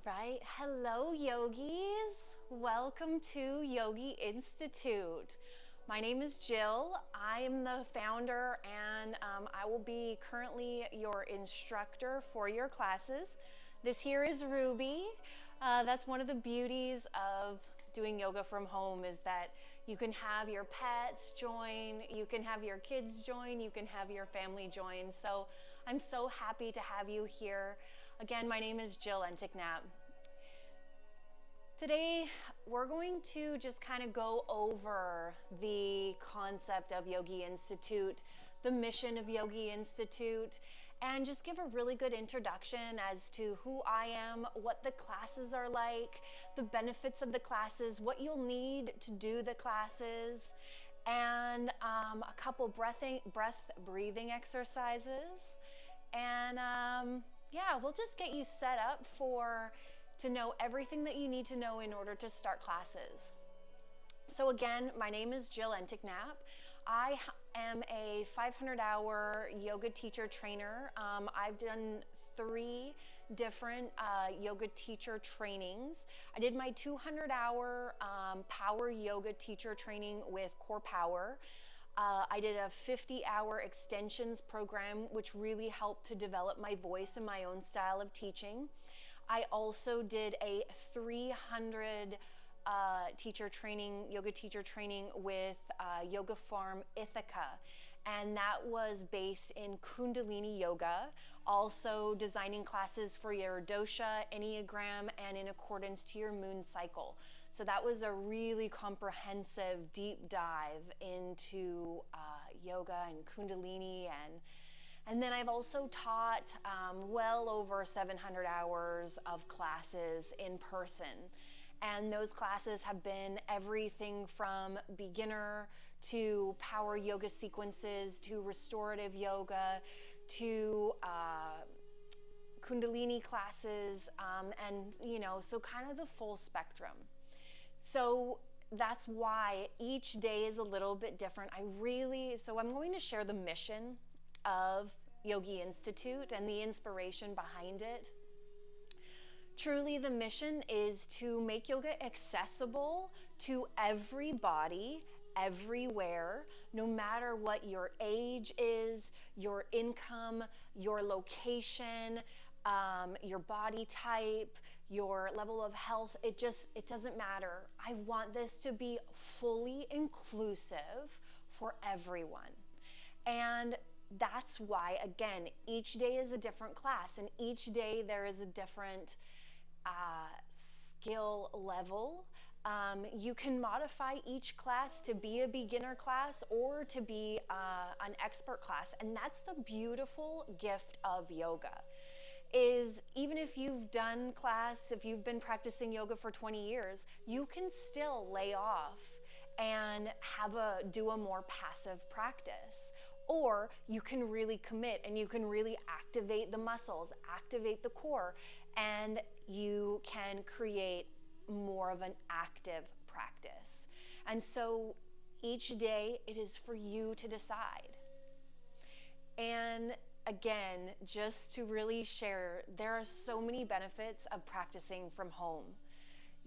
right. Hello, yogis. Welcome to Yogi Institute. My name is Jill. I am the founder and I will be currently your instructor for your classes. This here is Ruby. That's one of the beauties of doing yoga from home is that you can have your pets join, you can have your kids join, you can have your family join. So I'm so happy to have you here. Again, my name is Jill Enticknap. Today, we're going to just kind of go over the concept of Yogi Institute, the mission of Yogi Institute, and just give a really good introduction as to who I am, what the classes are like, the benefits of the classes, what you'll need to do the classes, and a couple breathing exercises. And yeah, we'll just get you set up to know everything that you need to know in order to start classes. So again, my name is Jill Enticknap. I am a 500-hour yoga teacher trainer. I've done 3 different yoga teacher trainings. I did my 200-hour power yoga teacher training with Core Power. I did a 50-hour extensions program, which really helped to develop my voice and my own style of teaching. I also did a 300 yoga teacher training with Yoga Farm Ithaca, and that was based in Kundalini Yoga, also designing classes for your dosha, Enneagram, and in accordance to your moon cycle. So that was a really comprehensive deep dive into yoga and Kundalini, and then I've also taught well over 700 hours of classes in person. And those classes have been everything from beginner to power yoga sequences, to restorative yoga, to Kundalini classes, and so kind of the full spectrum. So that's why each day is a little bit different. So I'm going to share the mission of Yogi Institute and the inspiration behind it. Truly, the mission is to make yoga accessible to everybody, everywhere, no matter what your age is, your income, your location, your body type, your level of health. It doesn't matter. I want this to be fully inclusive for everyone. And that's why, again, each day is a different class, and each day there is a different skill level. You can modify each class to be a beginner class or to be an expert class, and that's the beautiful gift of yoga. Is even if you've done class, if you've been practicing yoga for 20 years, you can still lay off and do a more passive practice. Or you can really commit and you can really activate the muscles, activate the core, and you can create more of an active practice. And so each day it is for you to decide. And again, just to really share, there are so many benefits of practicing from home.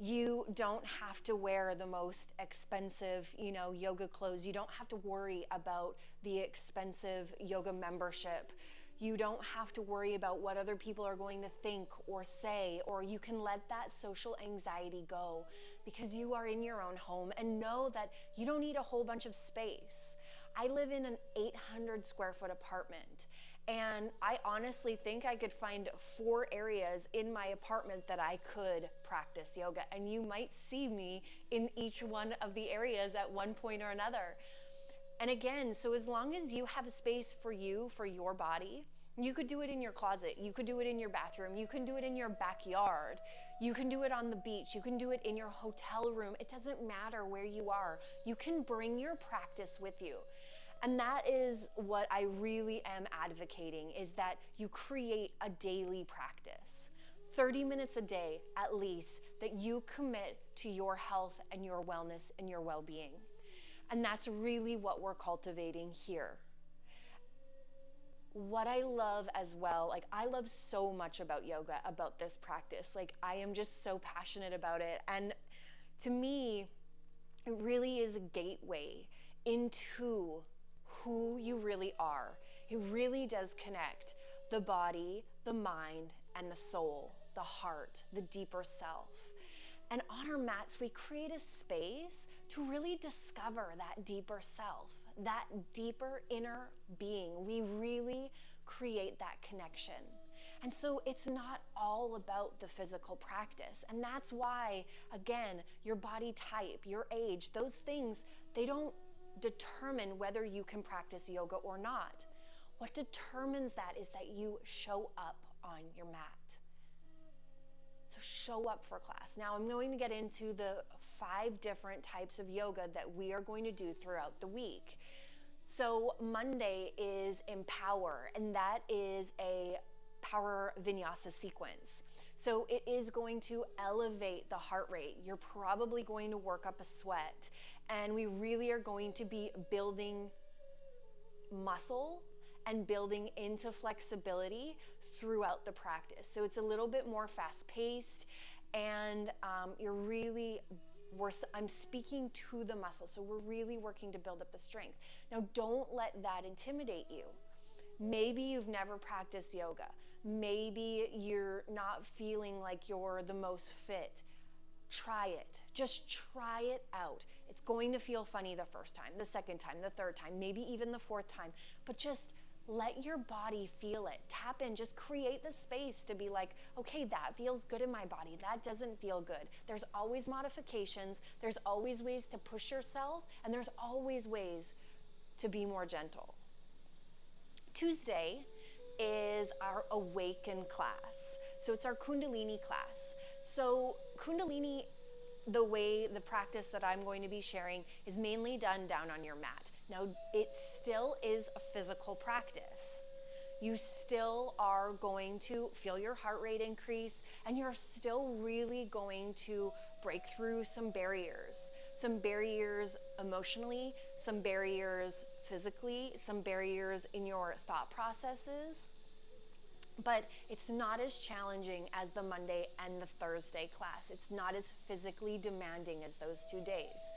You don't have to wear the most expensive, yoga clothes. You don't have to worry about the expensive yoga membership. You don't have to worry about what other people are going to think or say, or you can let that social anxiety go because you are in your own home, and know that you don't need a whole bunch of space. I live in an 800 square foot apartment, and I honestly think I could find 4 areas in my apartment that I could practice yoga, and you might see me in each one of the areas at one point or another. And again, so as long as you have a space for you, for your body, you could do it in your closet, you could do it in your bathroom, you can do it in your backyard, you can do it on the beach, you can do it in your hotel room. It doesn't matter where you are. You can bring your practice with you. And that is what I really am advocating, is that you create a daily practice. 30 minutes a day, at least, that you commit to your health and your wellness and your well-being. And that's really what we're cultivating here. what I love as well, like I love so much about yoga, about this practice. Like I am just so passionate about it. And to me, it really is a gateway into who you really are. It really does connect the body, the mind, and the soul, the heart, the deeper self. And on our mats, we create a space to really discover that deeper self, that deeper inner being. We really create that connection. And so it's not all about the physical practice. And that's why, again, your body type, your age, those things, they don't determine whether you can practice yoga or not. What determines that is that you show up on your mat. So show up for class. Now I'm going to get into the 5 different types of yoga that we are going to do throughout the week. So Monday is Empower, and that is a power vinyasa sequence. So it is going to elevate the heart rate. You're probably going to work up a sweat, and we really are going to be building muscle and building into flexibility throughout the practice. So it's a little bit more fast-paced, and I'm speaking to the muscle, so we're really working to build up the strength. Now, don't let that intimidate you. Maybe you've never practiced yoga. Maybe you're not feeling like you're the most fit. Try it. Just try it out. It's going to feel funny the first time, the second time, the third time, maybe even the 4th time, but just let your body feel it. Tap in, just create the space to be like, okay, that feels good in my body. That doesn't feel good. There's always modifications. There's always ways to push yourself, and there's always ways to be more gentle. Tuesday is our Awaken class. So it's our Kundalini class. So Kundalini, the way the practice that I'm going to be sharing is mainly done down on your mat. Now, it still is a physical practice. You still are going to feel your heart rate increase, and you're still really going to break through some barriers emotionally, some barriers physically, some barriers in your thought processes. But it's not as challenging as the Monday and the Thursday class. It's not as physically demanding as those 2 days.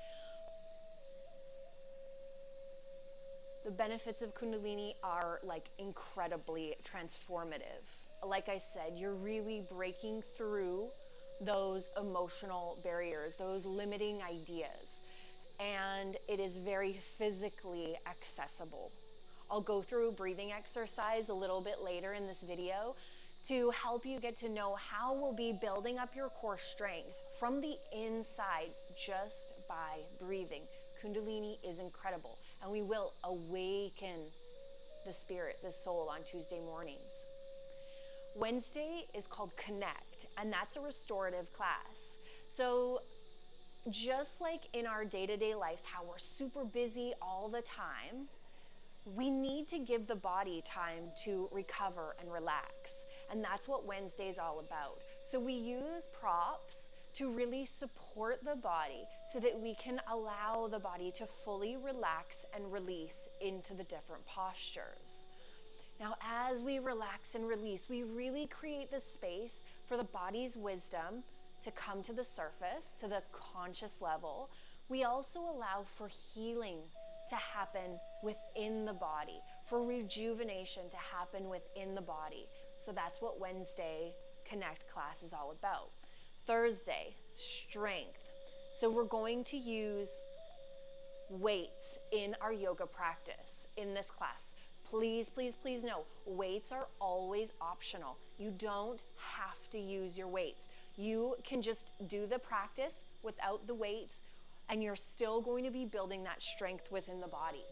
The benefits of Kundalini are like incredibly transformative. Like I said, you're really breaking through those emotional barriers, those limiting ideas, and it is very physically accessible. I'll go through a breathing exercise a little bit later in this video to help you get to know how we'll be building up your core strength from the inside just by breathing. Kundalini is incredible, and we will awaken the spirit, the soul on Tuesday mornings. Wednesday is called Connect, and that's a restorative class. So just like in our day-to-day lives, how we're super busy all the time, we need to give the body time to recover and relax. And that's what Wednesday is all about. So we use props to really support the body so that we can allow the body to fully relax and release into the different postures. Now, as we relax and release, we really create the space for the body's wisdom to come to the surface, to the conscious level. We also allow for healing to happen within the body, for rejuvenation to happen within the body. So that's what Wednesday Connect class is all about. Thursday, strength. So we're going to use weights in our yoga practice in this class. Please, please, please know, weights are always optional. You don't have to use your weights. You can just do the practice without the weights, and you're still going to be building that strength within the body.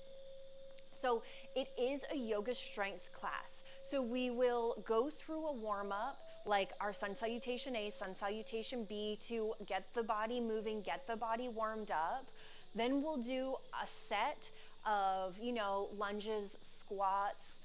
So it is a yoga strength class. So we will go through a warm-up like our sun salutation A, sun salutation B to get the body moving, get the body warmed up. Then we'll do a set of, lunges, squats,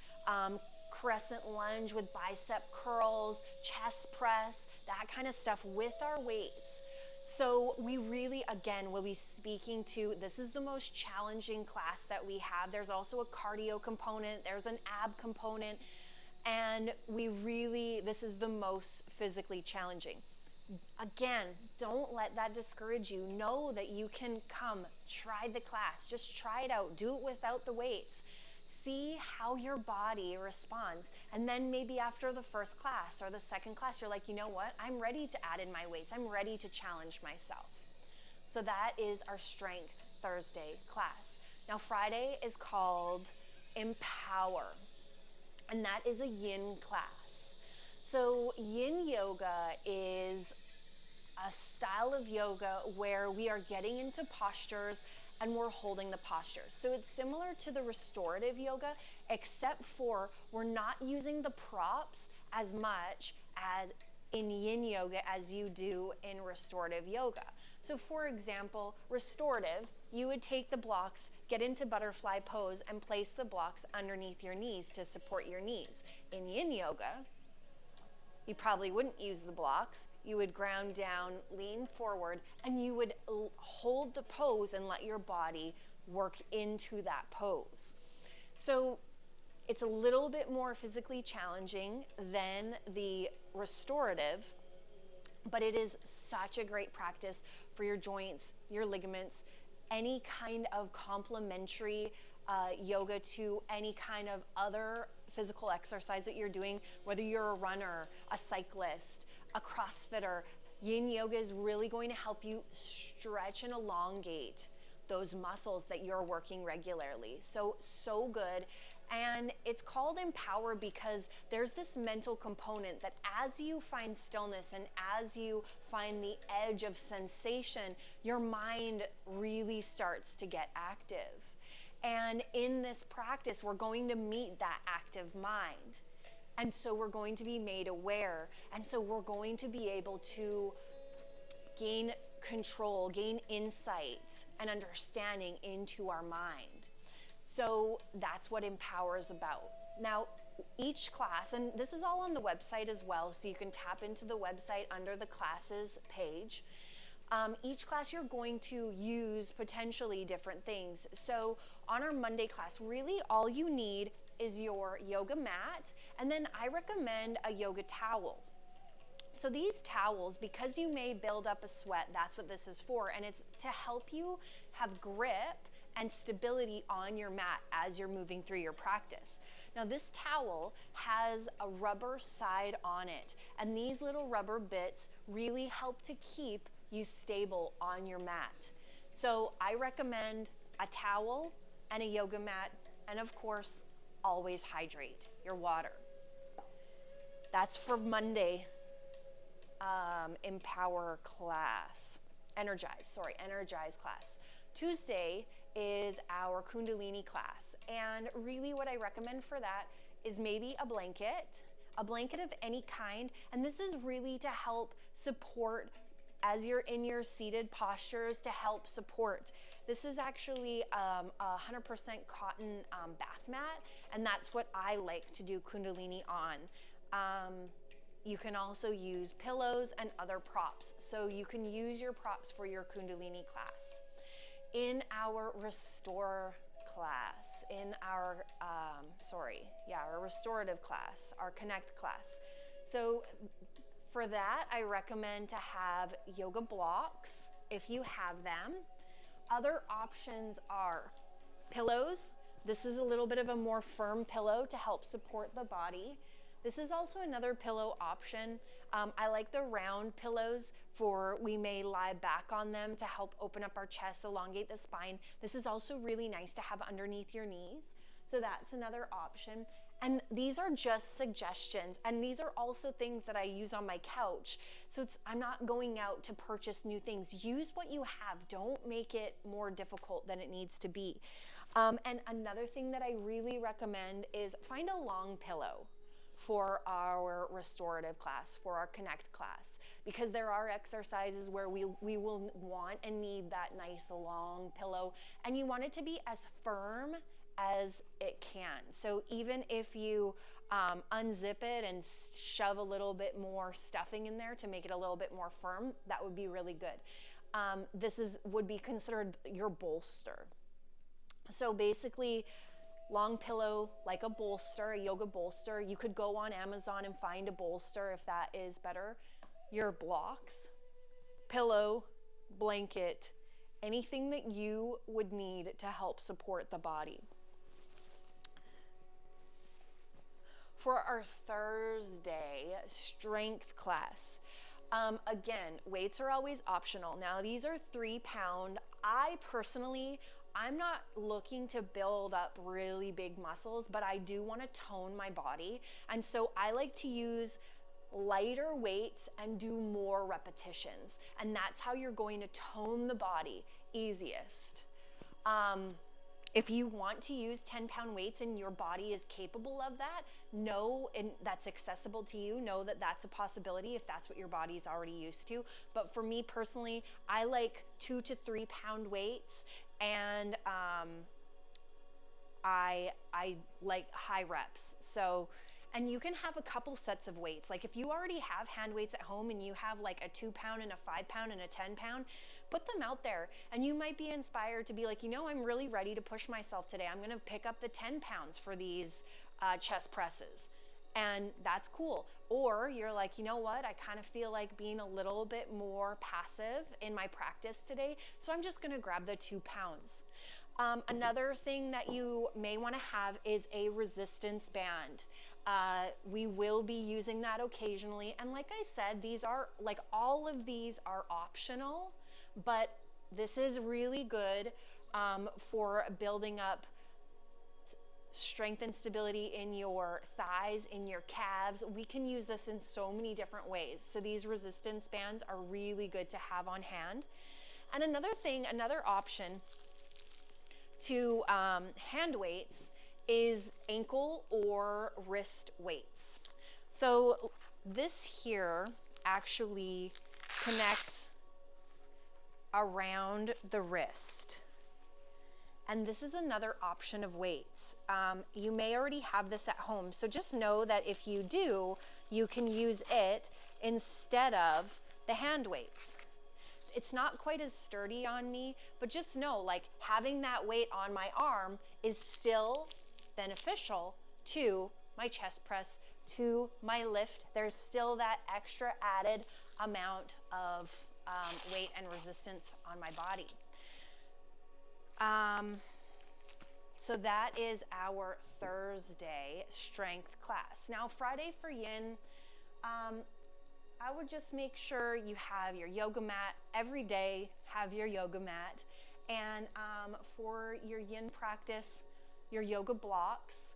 crescent lunge with bicep curls, chest press, that kind of stuff with our weights. So we really, again, will be speaking to, this is the most challenging class that we have. There's also a cardio component, there's an ab component, and this is the most physically challenging. Again, don't let that discourage you. Know that you can come, try the class, just try it out, do it without the weights. See how your body responds. And then maybe after the first class or the second class, you're like, you know what? I'm ready to add in my weights. I'm ready to challenge myself. So that is our Strength Thursday class. Now Friday is called Empower, and that is a yin class. So yin yoga is a style of yoga where we are getting into postures and we're holding the postures. So it's similar to the restorative yoga, except for we're not using the props as much as in yin yoga as you do in restorative yoga. So for example, restorative, you would take the blocks, get into butterfly pose, and place the blocks underneath your knees to support your knees. In yin yoga, you probably wouldn't use the blocks. You would ground down, lean forward, and you would hold the pose and let your body work into that pose. So it's a little bit more physically challenging than the restorative, but it is such a great practice for your joints, your ligaments, any kind of complementary yoga to any kind of other physical exercise that you're doing, whether you're a runner, a cyclist, a CrossFitter. Yin yoga is really going to help you stretch and elongate those muscles that you're working regularly. So good. And it's called Empower because there's this mental component that as you find stillness and as you find the edge of sensation, your mind really starts to get active. And in this practice, we're going to meet that active mind. And so we're going to be made aware. And so we're going to be able to gain control, gain insight and understanding into our mind. So that's what Empower is about. Now, each class, and this is all on the website as well, so you can tap into the website under the classes page. Each class you're going to use potentially different things. So on our Monday class, really all you need is your yoga mat, and then I recommend a yoga towel. So these towels, because you may build up a sweat, that's what this is for, and it's to help you have grip and stability on your mat as you're moving through your practice. Now this towel has a rubber side on it, and these little rubber bits really help to keep you stable on your mat. So I recommend a towel and a yoga mat, and of course, always hydrate your water. That's for Monday, Empower class, Energize class. Tuesday is our Kundalini class, and really what I recommend for that is maybe a blanket of any kind, and this is really to help support as you're in your seated postures, to help support. This is actually a 100% cotton bath mat, and that's what I like to do Kundalini on. You can also use pillows and other props, so you can use your props for your Kundalini class. In our Restore class, in our, our restorative class, our Connect class. So for that, I recommend to have yoga blocks if you have them. Other options are pillows. This is a little bit of a more firm pillow to help support the body. This is also another pillow option. I like the round pillows for we may lie back on them to help open up our chest, elongate the spine. This is also really nice to have underneath your knees. So that's another option. And these are just suggestions, and these are also things that I use on my couch. So I'm not going out to purchase new things. Use what you have. Don't make it more difficult than it needs to be. And another thing that I really recommend is find a long pillow for our restorative class, for our Connect class, because there are exercises where we will want and need that nice long pillow, and you want it to be as firm as it can. So even if you unzip it and shove a little bit more stuffing in there to make it a little bit more firm, that would be really good. Would be considered your bolster. So basically, long pillow, like a bolster, a yoga bolster. You could go on Amazon and find a bolster if that is better. Your blocks, pillow, blanket, anything that you would need to help support the body. For our Thursday strength class, again, weights are always optional. Now these are 3 pound. I'm not looking to build up really big muscles, but I do want to tone my body. And so I like to use lighter weights and do more repetitions. And that's how you're going to tone the body easiest. If you want to use 10-pound weights and your body is capable of that, and that's accessible to you, know that that's a possibility if that's what your body's already used to. But for me personally, I like 2 to 3 pound weights, and I like high reps. So, and you can have a couple sets of weights. Like if you already have hand weights at home and you have like a 2 pound and a 5 pound and a 10 pound, put them out there, and you might be inspired to be like, I'm really ready to push myself today. I'm gonna pick up the 10 pounds for these chest presses. And that's cool. Or you're like, you know what? I kind of feel like being a little bit more passive in my practice today, so I'm just gonna grab the 2 pounds. Another thing that you may wanna have is a resistance band. We will be using that occasionally. And like I said, all of these are optional, but this is really good for building up strength and stability in your thighs, in your calves. We can use this in so many different ways. So these resistance bands are really good to have on hand. And another option to hand weights is ankle or wrist weights. So this here actually connects around the wrist. And this is another option of weights. You may already have this at home, so just know that if you do, you can use it instead of the hand weights. It's not quite as sturdy on me, but just know, like, having that weight on my arm is still beneficial to my chest press, to my lift. There's still that extra added amount of weight and resistance on my body. So that is our Thursday strength class. Now Friday for yin, I would just make sure you have your yoga mat. Every day, have your yoga mat. And for your yin practice, your yoga blocks.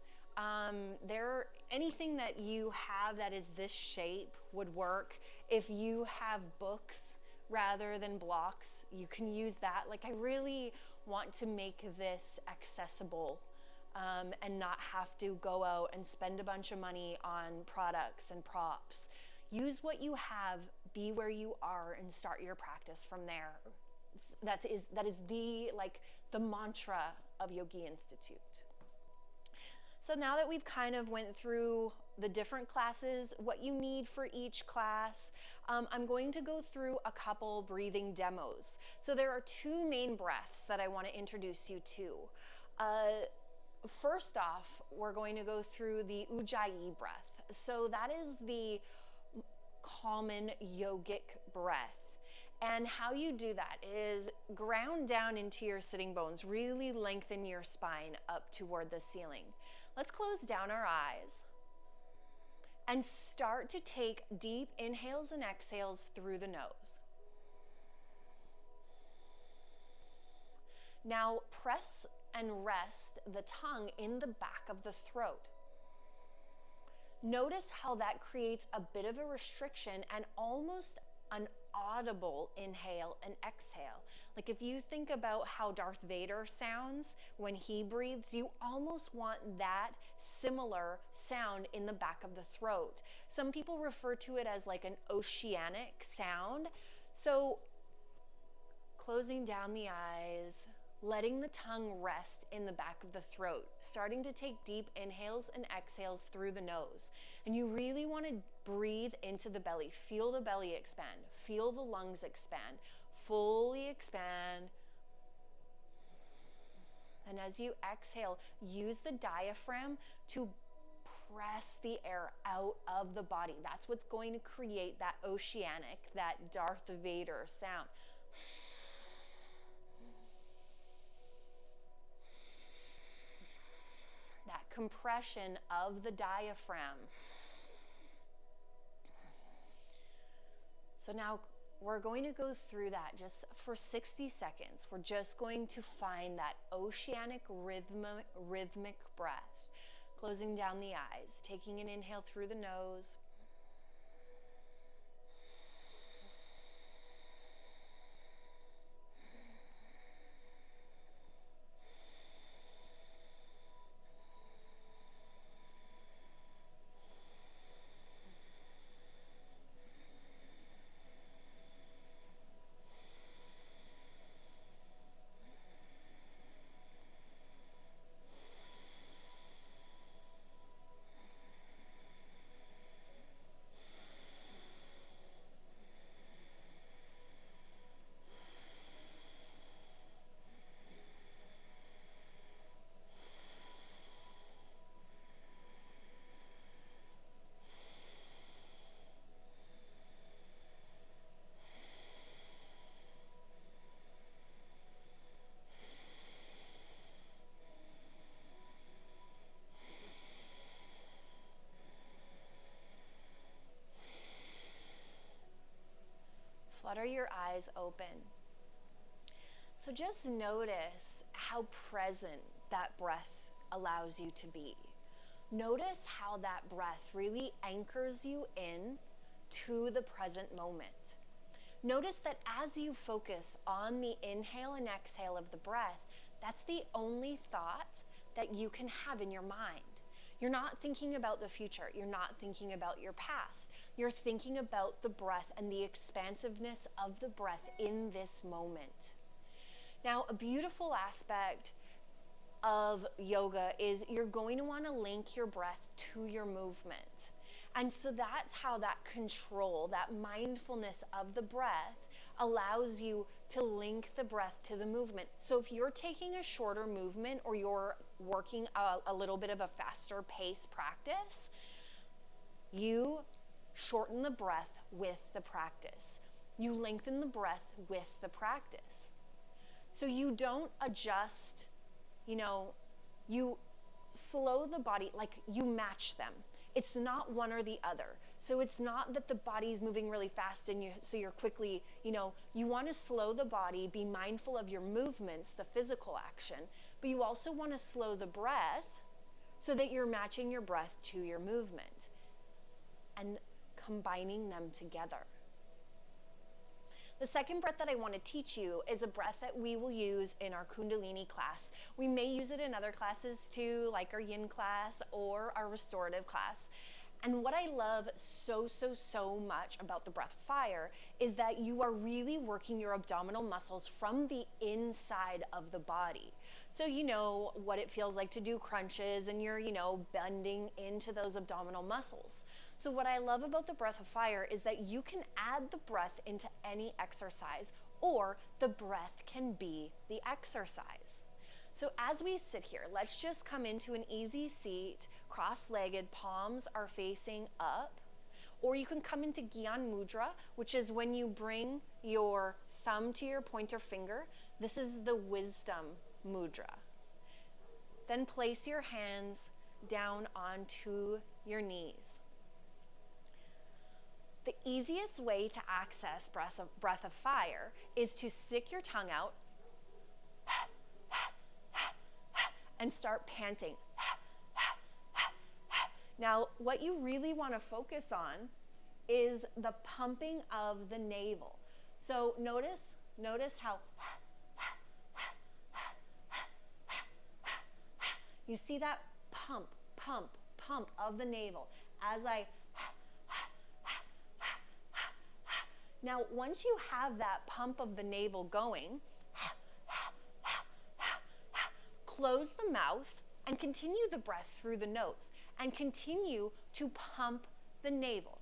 Anything that you have that is this shape would work. If you have books rather than blocks, you can use that. Like, I really want to make this accessible and not have to go out and spend a bunch of money on products and props. Use what you have, be where you are, and start your practice from there. That is the mantra of Yogi Institute. So now that we've kind of went through the different classes, what you need for each class, I'm going to go through a couple breathing demos. So there are 2 main breaths that I want to introduce you to. First off, we're going to go through the Ujjayi breath. So that is the common yogic breath. And how you do that is ground down into your sitting bones, really lengthen your spine up toward the ceiling. Let's close down our eyes and start to take deep inhales and exhales through the nose. Now press and rest the tongue in the back of the throat. Notice how that creates a bit of a restriction and almost an audible inhale and exhale. Like if you think about how Darth Vader sounds when he breathes, you almost want that similar sound in the back of the throat. Some people refer to it as like an oceanic sound. So closing down the eyes, letting the tongue rest in the back of the throat, starting to take deep inhales and exhales through the nose. And you really want to breathe into the belly. Feel the belly expand. Feel the lungs expand. Fully expand. And as you exhale, use the diaphragm to press the air out of the body. That's what's going to create that oceanic, that Darth Vader sound. That compression of the diaphragm. So now we're going to go through that just for 60 seconds. We're just going to find that oceanic rhythmic breath. Closing down the eyes, taking an inhale through the nose. Flutter your eyes open. So just notice how present that breath allows you to be. Notice how that breath really anchors you in to the present moment. Notice that as you focus on the inhale and exhale of the breath, that's the only thought that you can have in your mind. You're not thinking about the future. You're not thinking about your past. You're thinking about the breath and the expansiveness of the breath in this moment. Now, a beautiful aspect of yoga is you're going to want to link your breath to your movement. And so that's how that control, that mindfulness of the breath allows you to link the breath to the movement. So if you're taking a shorter movement or you're working a little bit of a faster pace practice, you shorten the breath with the practice. You lengthen the breath with the practice. So you don't adjust, you slow the body, like you match them. It's not one or the other. So it's not that the body's moving really fast and so you're quickly, you want to slow the body, be mindful of your movements, the physical action, but you also want to slow the breath so that you're matching your breath to your movement and combining them together. The second breath that I want to teach you is a breath that we will use in our Kundalini class. We may use it in other classes too, like our Yin class or our restorative class. And what I love so much about the breath of fire is that you are really working your abdominal muscles from the inside of the body. So you know what it feels like to do crunches and you're, bending into those abdominal muscles. So what I love about the breath of fire is that you can add the breath into any exercise, or the breath can be the exercise. So as we sit here, let's just come into an easy seat, cross-legged, palms are facing up. Or you can come into Gyan Mudra, which is when you bring your thumb to your pointer finger. This is the wisdom mudra. Then place your hands down onto your knees. The easiest way to access breath of fire is to stick your tongue out and start panting. Now, what you really want to focus on is the pumping of the navel. So notice how you see that pump of the navel as I. Now, once you have that pump of the navel going, close the mouth and continue the breath through the nose and continue to pump the navel.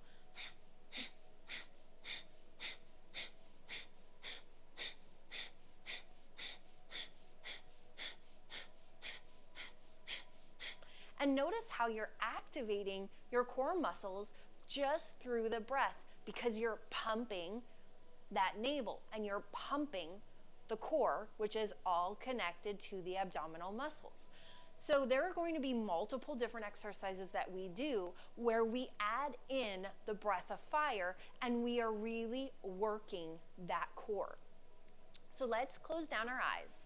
And notice how you're activating your core muscles just through the breath, because you're pumping that navel and you're pumping the core, which is all connected to the abdominal muscles. So there are going to be multiple different exercises that we do where we add in the breath of fire and we are really working that core. So let's close down our eyes.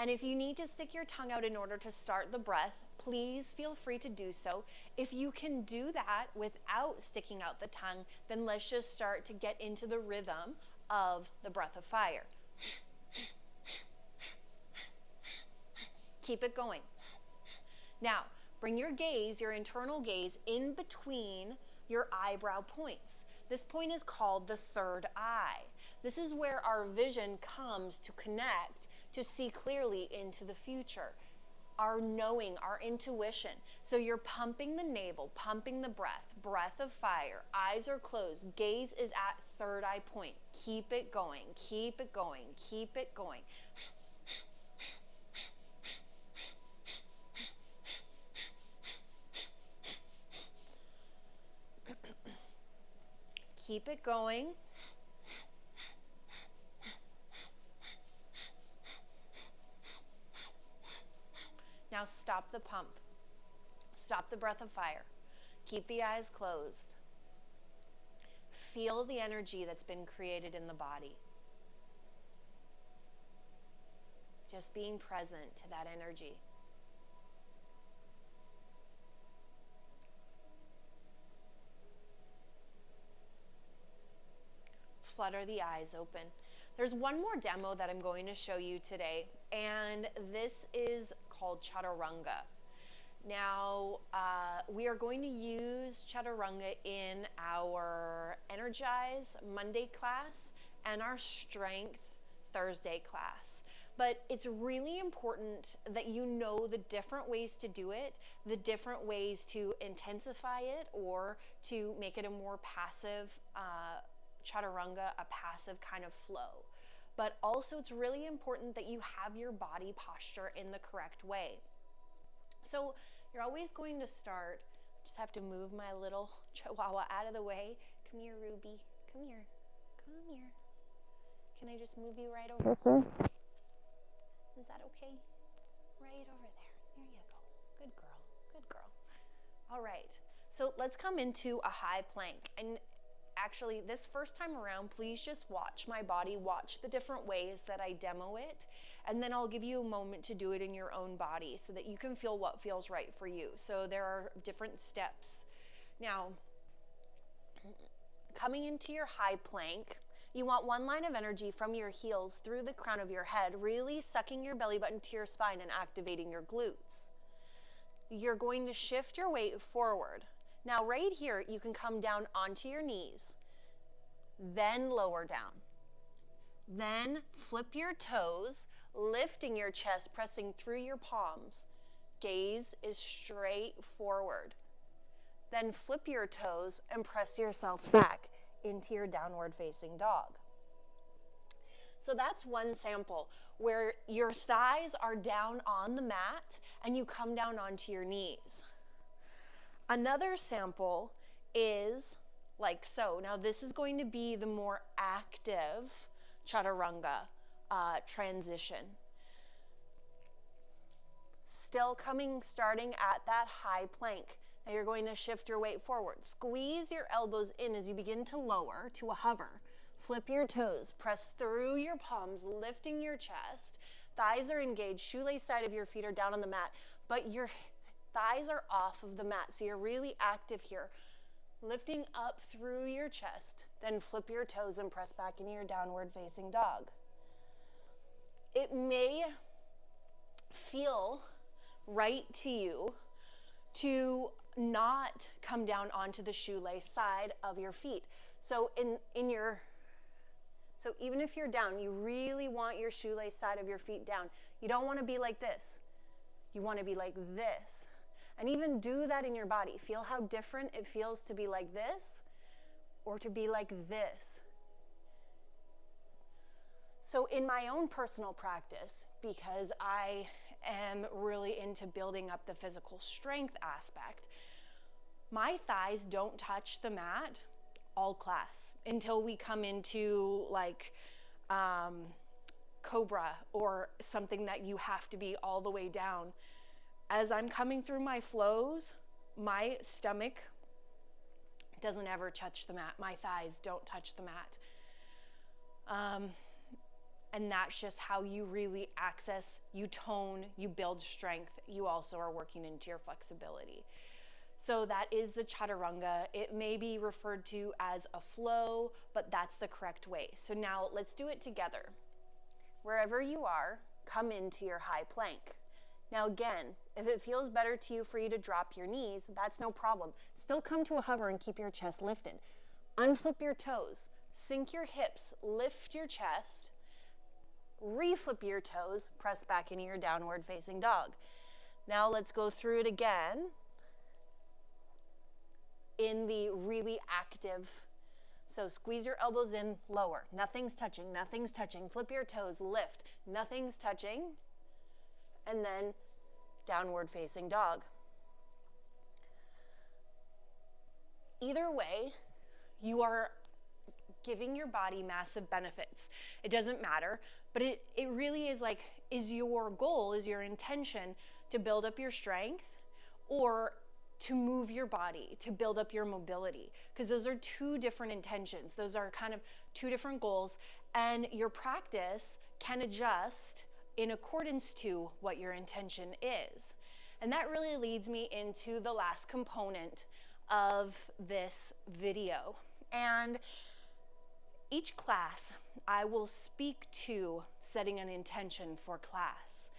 And if you need to stick your tongue out in order to start the breath, please feel free to do so. If you can do that without sticking out the tongue, then let's just start to get into the rhythm of the breath of fire. Keep it going. Now, bring your gaze, your internal gaze, in between your eyebrow points. This point is called the third eye. This is where our vision comes to connect, to see clearly into the future. Our knowing, our intuition. So you're pumping the navel, pumping the breath of fire. Eyes are closed. Gaze is at third eye point. Keep it going, keep it going, keep it going. Keep it going. Now stop the pump. Stop the breath of fire. Keep the eyes closed. Feel the energy that's been created in the body. Just being present to that energy. Flutter the eyes open. There's one more demo that I'm going to show you today, and this is called Chaturanga. Now, we are going to use Chaturanga in our Energize Monday class and our Strength Thursday class. But it's really important that you know the different ways to do it, the different ways to intensify it or to make it a more passive Chaturanga, a passive kind of flow. But also it's really important that you have your body posture in the correct way. So you're always going to start, just have to move my little chihuahua out of the way. Come here, Ruby, come here, come here. Can I just move you right over here? Is that okay? Right over there, there you go. Good girl, good girl. All right, so let's come into a high plank. And actually, this first time around, please just watch my body, watch the different ways that I demo it, and then I'll give you a moment to do it in your own body so that you can feel what feels right for you. So there are different steps. Now, coming into your high plank, you want one line of energy from your heels through the crown of your head, really sucking your belly button to your spine and activating your glutes. You're going to shift your weight forward. Now right here, you can come down onto your knees, then lower down. Then flip your toes, lifting your chest, pressing through your palms. Gaze is straight forward. Then flip your toes and press yourself back into your downward facing dog. So that's one sample where your thighs are down on the mat and you come down onto your knees. Another sample is like so. Now this is going to be the more active Chaturanga transition. Still starting at that high plank. Now you're going to shift your weight forward. Squeeze your elbows in as you begin to lower to a hover. Flip your toes, press through your palms, lifting your chest. Thighs are engaged, shoelace side of your feet are down on the mat, but your thighs are off of the mat, so you're really active here. Lifting up through your chest, then flip your toes and press back into your downward facing dog. It may feel right to you to not come down onto the shoelace side of your feet. So even if you're down, you really want your shoelace side of your feet down. You don't want to be like this. You want to be like this. And even do that in your body. Feel how different it feels to be like this or to be like this. So in my own personal practice, because I am really into building up the physical strength aspect, my thighs don't touch the mat all class until we come into like Cobra or something that you have to be all the way down. As I'm coming through my flows, my stomach doesn't ever touch the mat. My thighs don't touch the mat. And that's just how you really access, you tone, you build strength. You also are working into your flexibility. So that is the Chaturanga. It may be referred to as a flow, but that's the correct way. So now let's do it together. Wherever you are, come into your high plank. Now again, if it feels better to you for you to drop your knees, that's no problem. Still come to a hover and keep your chest lifted. Unflip your toes, sink your hips, lift your chest, reflip your toes, press back into your downward facing dog. Now let's go through it again in the really active. So squeeze your elbows in, lower. Nothing's touching, nothing's touching. Flip your toes, lift. Nothing's touching. And then downward facing dog. Either way, you are giving your body massive benefits. It doesn't matter, but it really is like, is your goal, is your intention to build up your strength or to move your body, to build up your mobility? Because those are two different intentions. Those are kind of two different goals, and your practice can adjust in accordance to what your intention is. And that really leads me into the last component of this video. And each class, I will speak to setting an intention for class.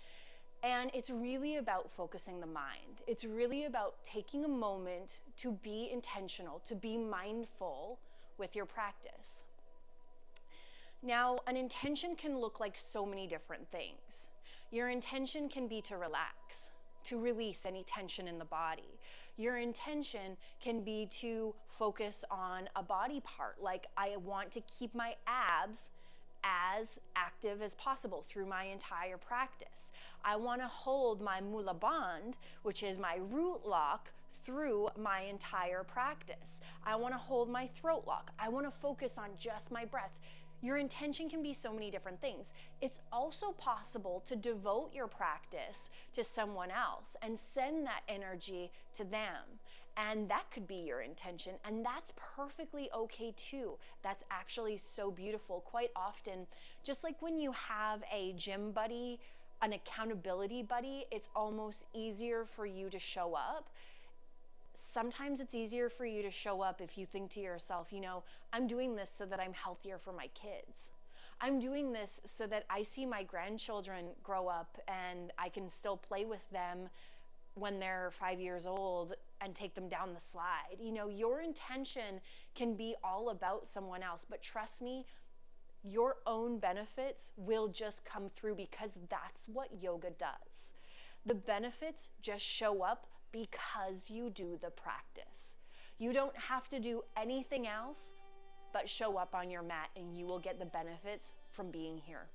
And it's really about focusing the mind. It's really about taking a moment to be intentional, to be mindful with your practice. Now, an intention can look like so many different things. Your intention can be to relax, to release any tension in the body. Your intention can be to focus on a body part, like I want to keep my abs as active as possible through my entire practice. I want to hold my mula bandh, which is my root lock, through my entire practice. I want to hold my throat lock. I want to focus on just my breath. Your intention can be so many different things. It's also possible to devote your practice to someone else and send that energy to them. And that could be your intention, and that's perfectly okay too. That's actually so beautiful. Quite often, just like when you have a gym buddy, an accountability buddy, it's almost easier for you to show up. Sometimes it's easier for you to show up if you think to yourself, you know, I'm doing this so that I'm healthier for my kids. I'm doing this so that I see my grandchildren grow up and I can still play with them when they're 5 years old and take them down the slide. You know, your intention can be all about someone else, but trust me, your own benefits will just come through because that's what yoga does. The benefits just show up because you do the practice. You don't have to do anything else but show up on your mat and you will get the benefits from being here.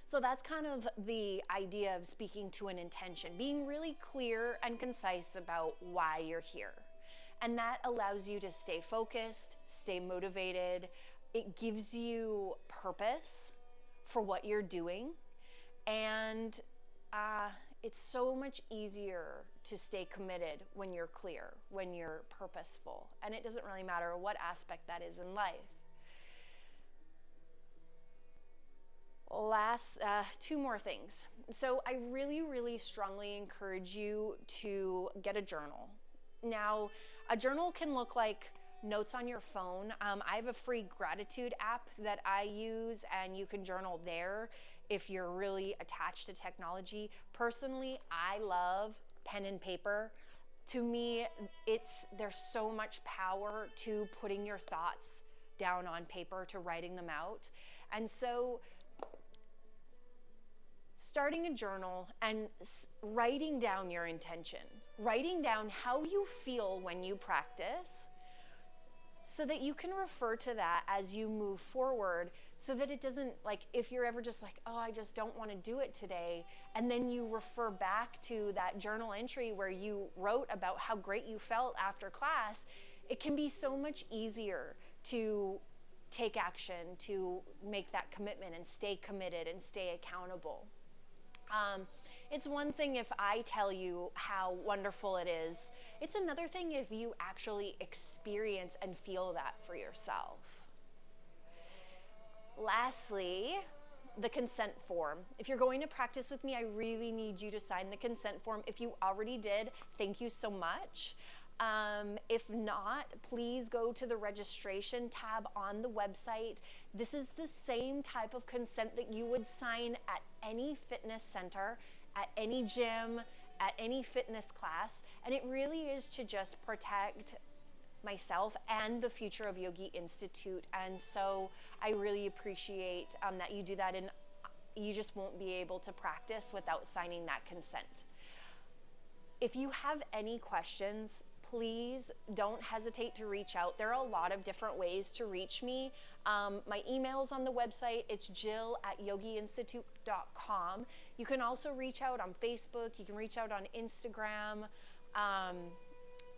So that's kind of the idea of speaking to an intention, being really clear and concise about why you're here. And that allows you to stay focused, stay motivated. It gives you purpose for what you're doing. And it's so much easier to stay committed when you're clear, when you're purposeful. And it doesn't really matter what aspect that is in life. Last, two more things. So I really, really strongly encourage you to get a journal. Now, a journal can look like notes on your phone. I have a free gratitude app that I use, and you can journal there if you're really attached to technology. Personally, I love pen and paper. To me, there's so much power to putting your thoughts down on paper, to writing them out. And so starting a journal and writing down your intention, writing down how you feel when you practice, so that you can refer to that as you move forward, so that it doesn't, like, if you're ever just like, oh, I just don't want to do it today, and then you refer back to that journal entry where you wrote about how great you felt after class, it can be so much easier to take action, to make that commitment and stay committed and stay accountable. It's one thing if I tell you how wonderful it is. It's another thing if you actually experience and feel that for yourself. Lastly, the consent form. If you're going to practice with me, I really need you to sign the consent form. If you already did, thank you so much. If not, please go to the registration tab on the website. This is the same type of consent that you would sign at any fitness center, at any gym, at any fitness class. And it really is to just protect myself and the future of Yogi Institute. And so I really appreciate that you do that, and you just won't be able to practice without signing that consent. If you have any questions, please don't hesitate to reach out. There are a lot of different ways to reach me. My email's on the website. It's jill@yogiinstitute.com. You can also reach out on Facebook. You can reach out on Instagram.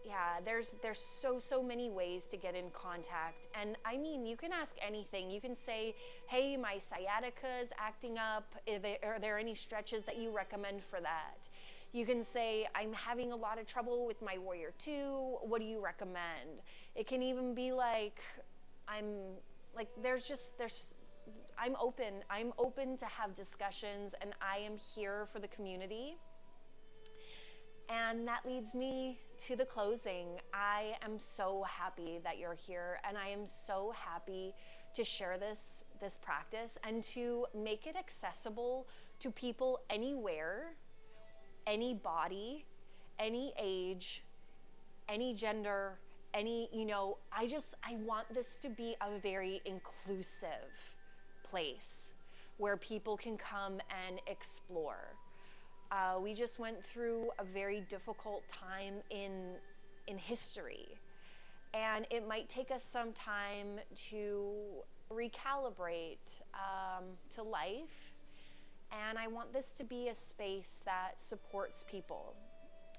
Yeah, there's so many ways to get in contact. And I mean, you can ask anything. You can say, hey, my sciatica is acting up. Are there any stretches that you recommend for that? You can say, I'm having a lot of trouble with my Warrior 2. What do you recommend? It can even be like, I'm open. I'm open to have discussions, and I am here for the community. And that leads me to the closing. I am so happy that you're here, and I am so happy to share this practice and to make it accessible to people anywhere, any body, any age, any gender, I want this to be a very inclusive place where people can come and explore. We just went through a very difficult time in history, and it might take us some time to recalibrate to life. And I want this to be a space that supports people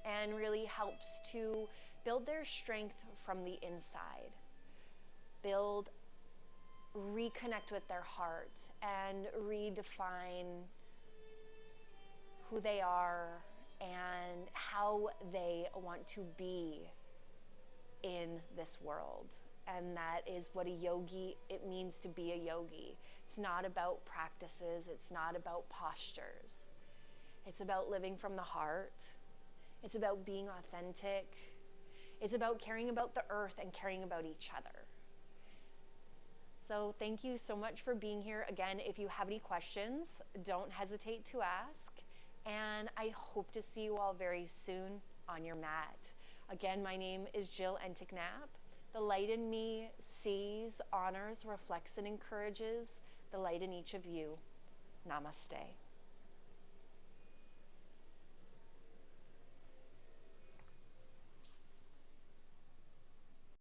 and really helps to build their strength from the inside, reconnect with their heart, and redefine who they are and how they want to be in this world. And that is what it means to be a yogi. It's not about practices. It's not about postures. It's about living from the heart. It's about being authentic. It's about caring about the earth and caring about each other. So thank you so much for being here. Again, if you have any questions, don't hesitate to ask. And I hope to see you all very soon on your mat. Again, my name is Jill Enticknap. The light in me sees, honors, reflects, and encourages the light in each of you. Namaste.